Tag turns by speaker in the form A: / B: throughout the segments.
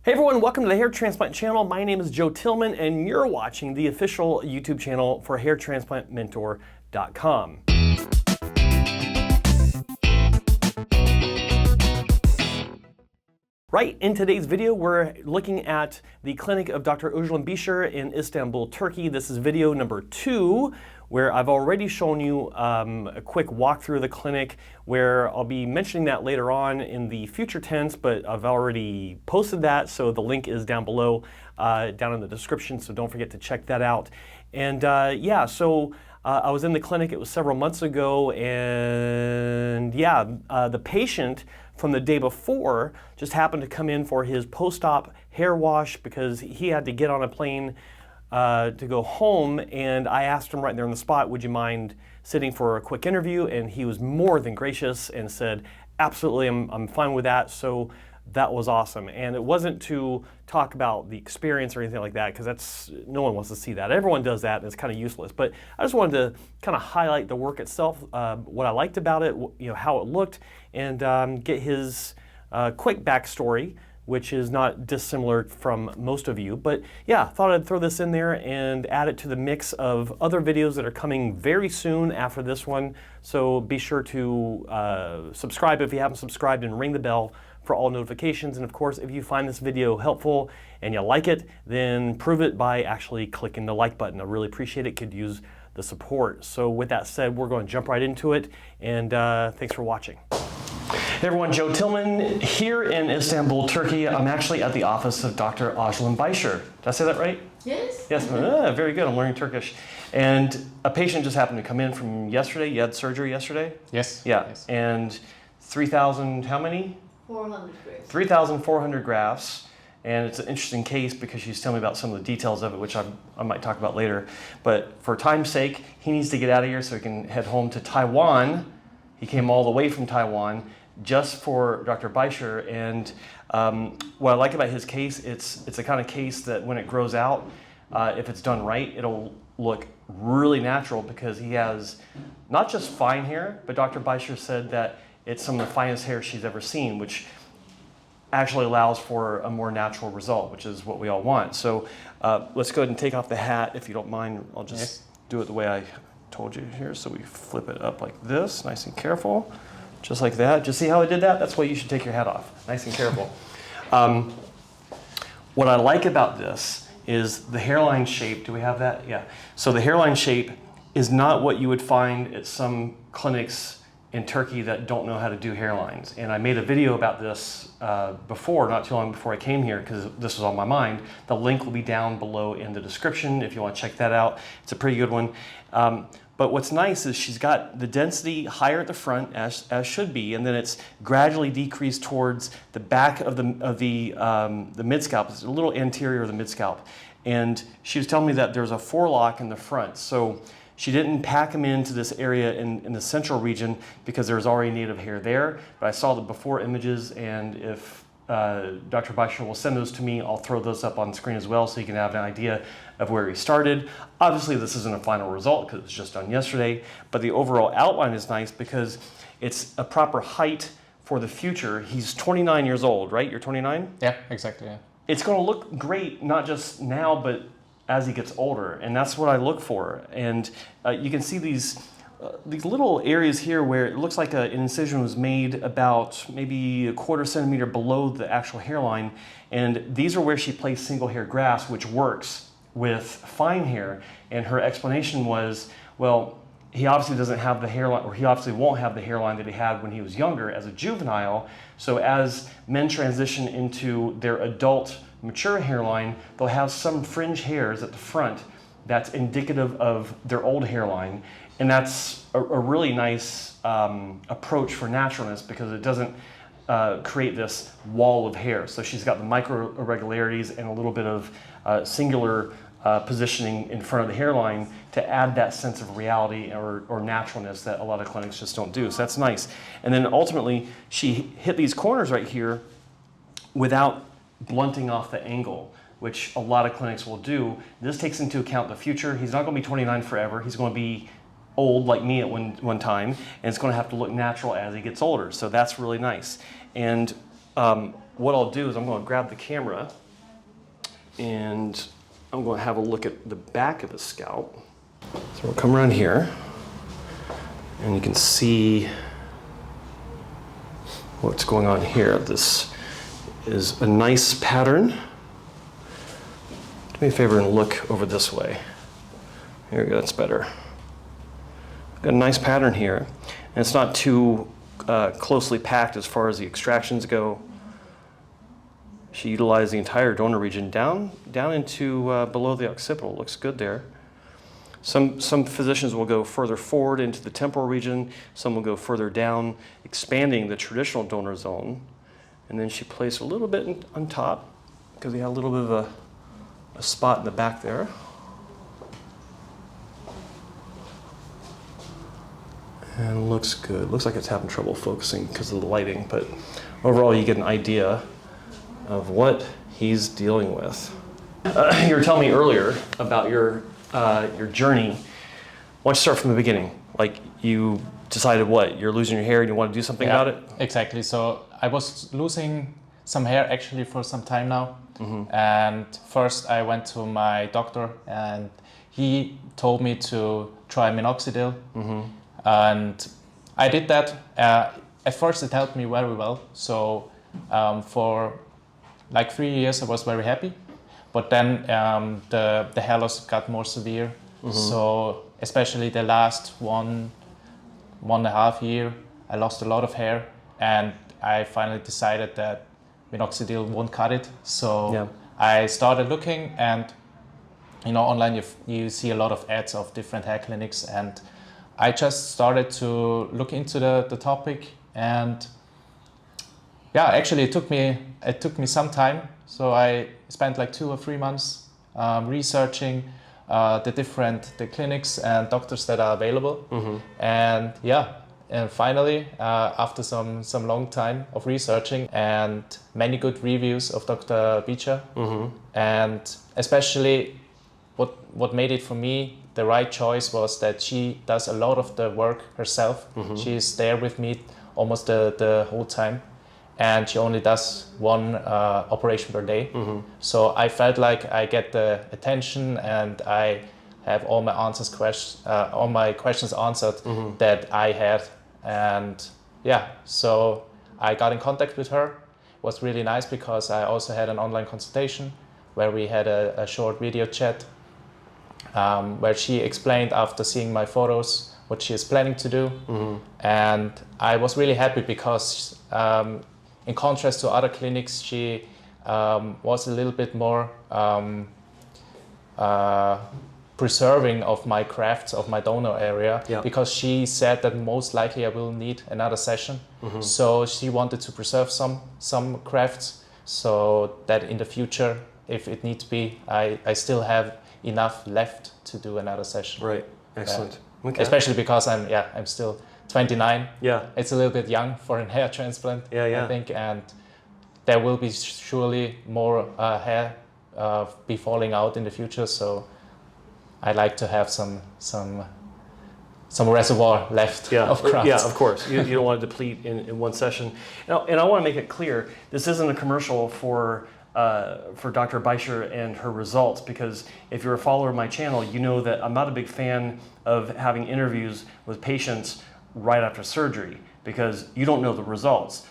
A: Hey everyone, welcome to the Hair Transplant Channel. My name is Joe Tillman and you're watching the official YouTube channel for hairtransplantmentor.com. Right, in today's video, we're looking at the clinic of Dr. Özlem Biçer in Istanbul, Turkey. This is video number 2, where I've already shown you a quick walkthrough of the clinic, where I'll be mentioning that later on in the future tense, but I've already posted that, so the link is down below, down in the description, so don't forget to check that out. And yeah, so I was in the clinic, it was several months ago, and yeah, the patient from the day before just happened to come in for his post-op hair wash because he had to get on a plane to go home, and I asked him right there on the spot, would you mind sitting for a quick interview? And he was more than gracious and said, absolutely, I'm fine with that. So that was awesome. And it wasn't to talk about the experience or anything like that, because no one wants to see that. Everyone does that and it's kind of useless. But I just wanted to kind of highlight the work itself, what I liked about it, how it looked, and get his quick backstory, which is not dissimilar from most of you. But yeah, thought I'd throw this in there and add it to the mix of other videos that are coming very soon after this one. So be sure to subscribe if you haven't subscribed and ring the bell for all notifications. And of course, if you find this video helpful and you like it, then prove it by actually clicking the like button. I really appreciate it, could use the support. So with that said, we're going to jump right into it, and thanks for watching. Hey everyone, Joe Tillman here in Istanbul, Turkey. I'm actually at the office of Dr. Özlem Biçer. Did I say that right?
B: Yes.
A: Yes, very good. I'm learning Turkish. And a patient just happened to come in from yesterday. You had surgery yesterday?
B: Yes.
A: Yeah.
B: Yes.
A: And 3,000, how many?
B: 400 grafts.
A: 3,400 grafts. And it's an interesting case because she's telling me about some of the details of it, which I might talk about later. But for time's sake, he needs to get out of here so he can head home to Taiwan. He came all the way from Taiwan just for Dr. Biçer, and what I like about his case, it's the kind of case that when it grows out, if it's done right, it'll look really natural because he has not just fine hair, but Dr. Biçer said that it's some of the finest hair she's ever seen, which actually allows for a more natural result, which is what we all want. So let's go ahead and take off the hat, if you don't mind. I'll just do it the way I told you here. So we flip it up like this, nice and careful. Just like that. Just see how I did that? That's why you should take your hat off. Nice and careful. What I like about this is the hairline shape. Do we have that? Yeah. So the hairline shape is not what you would find at some clinics in Turkey that don't know how to do hairlines. And I made a video about this before, not too long before I came here, because this was on my mind. The link will be down below in the description if you want to check that out. It's a pretty good one. But what's nice is she's got the density higher at the front, as should be, and then it's gradually decreased towards the back of the mid-scalp. It's a little anterior of the mid-scalp. And she was telling me that there's a forelock in the front. So she didn't pack them into this area in the central region because there's already native hair there. But I saw the before images, and if Dr. Biçer will send those to me, I'll throw those up on screen as well so you can have an idea of where he started. Obviously this isn't a final result because it was just done yesterday, but the overall outline is nice because it's a proper height for the future. He's 29 years old, right? You're 29?
B: Yeah, exactly. Yeah.
A: It's going to look great, not just now, but as he gets older, and that's what I look for. And you can see these little areas here where it looks like an incision was made about maybe a quarter centimeter below the actual hairline, and these are where she placed single hair grafts, which works with fine hair. And her explanation was, well, he obviously doesn't have the hairline, or he obviously won't have the hairline that he had when he was younger as a juvenile. So as men transition into their adult mature hairline, they'll have some fringe hairs at the front that's indicative of their old hairline. And that's a really nice approach for naturalness because it doesn't create this wall of hair. So she's got the micro irregularities and a little bit of singular positioning in front of the hairline to add that sense of reality or naturalness that a lot of clinics just don't do. So that's nice. And then ultimately, she hit these corners right here without blunting off the angle, which a lot of clinics will do. This takes into account the future. He's not going to be 29 forever. He's going to be old like me at one time, and it's going to have to look natural as he gets older. So that's really nice. And what I'll do is I'm going to grab the camera and I'm going to have a look at the back of the scalp. So we'll come around here and you can see what's going on here. This is a nice pattern. Do me a favor and look over this way. Here we go, that's better. Got a nice pattern here, and it's not too closely packed as far as the extractions go. She utilized the entire donor region down into below the occipital. Looks good there. Some physicians will go further forward into the temporal region. Some will go further down, expanding the traditional donor zone. And then she placed a little bit on top because we had a little bit of a spot in the back there. And looks good. Looks like it's having trouble focusing because of the lighting, but overall you get an idea of what he's dealing with. You were telling me earlier about your journey. Why don't you start from the beginning? Like, you decided what? You're losing your hair and you want to do something about it?
B: Exactly. So I was losing some hair actually for some time now. And first I went to my doctor and he told me to try minoxidil. And I did that. At first it helped me very well. So for like 3 years I was very happy. But then the hair loss got more severe. So especially the last one and a half year, I lost a lot of hair, and I finally decided that minoxidil won't cut it. So I started looking, and online you see a lot of ads of different hair clinics, and I just started to look into the topic. And yeah, actually it took me some time. So I spent like 2 or 3 months researching the clinics and doctors that are available. And finally, after some long time of researching and many good reviews of Dr. Biçer, and especially what made it for me the right choice was that she does a lot of the work herself. She's there with me almost the whole time. And she only does one operation per day. So I felt like I get the attention and I have all my questions answered that I had. And so I got in contact with her. It was really nice because I also had an online consultation where we had a short video chat where she explained after seeing my photos what she is planning to do. And I was really happy because in contrast to other clinics, she was a little bit more preserving of my grafts, of my donor area, because she said that most likely I will need another session. So she wanted to preserve some grafts so that in the future, if it needs to be, I still have enough left to do another session.
A: Right, excellent. Okay.
B: Especially because I'm still 29.
A: Yeah.
B: It's a little bit young for a hair transplant, I think, and there will be surely more hair be falling out in the future. So I like to have some reservoir left of grafts.
A: Yeah, of course. You don't want to deplete in one session. And I want to make it clear, this isn't a commercial for Dr. Biçer and her results, because if you're a follower of my channel, you know that I'm not a big fan of having interviews with patients right after surgery because you don't know the results.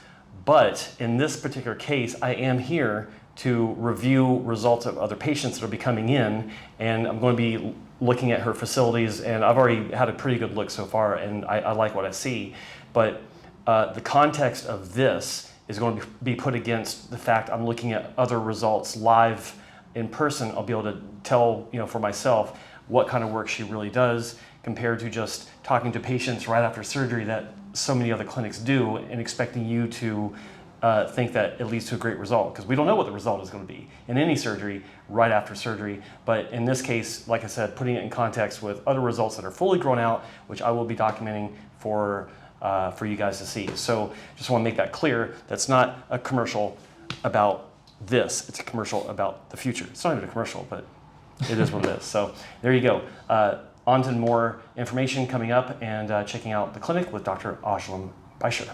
A: But in this particular case, I am here to review results of other patients that will be coming in, and I'm going to be looking at her facilities, and I've already had a pretty good look so far, and I like what I see. But the context of this is going to be put against the fact I'm looking at other results live in person. I'll be able to tell, for myself what kind of work she really does compared to just talking to patients right after surgery that so many other clinics do and expecting you to think that it leads to a great result, because we don't know what the result is going to be in any surgery right after surgery. But in this case, like I said, putting it in context with other results that are fully grown out, which I will be documenting for you guys to see. So just want to make that clear. That's not a commercial about this. It's a commercial about the future. It's not even a commercial, but it is what it is. So there you go. On to more information coming up and checking out the clinic with Dr. Özlem Biçer.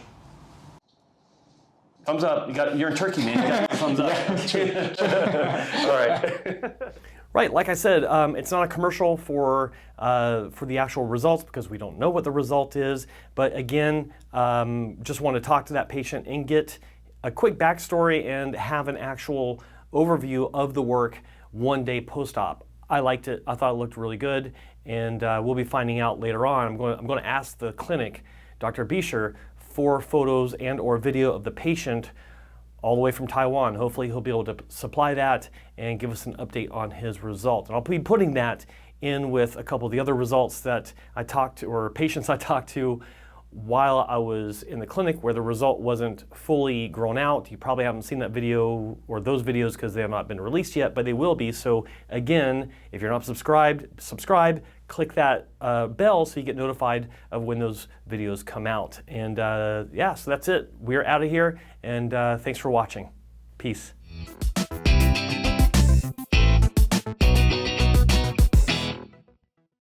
A: Thumbs up. You're in Turkey, man. You got thumbs up. All right. Right, like I said, it's not a commercial for the actual results because we don't know what the result is. But again, just want to talk to that patient and get a quick backstory and have an actual overview of the work one day post-op. I liked it. I thought it looked really good, and we'll be finding out later on. I'm going to ask the clinic, Dr. Biçer, for photos and or video of the patient all the way from Taiwan. Hopefully he'll be able to supply that and give us an update on his result. And I'll be putting that in with a couple of the other results that I talked to, or patients I talked to while I was in the clinic where the result wasn't fully grown out. You probably haven't seen that video or those videos because they have not been released yet, but they will be. So again, if you're not subscribed, subscribe, click that bell so you get notified of when those videos come out. And yeah, so that's it. We're out of here, and thanks for watching. Peace.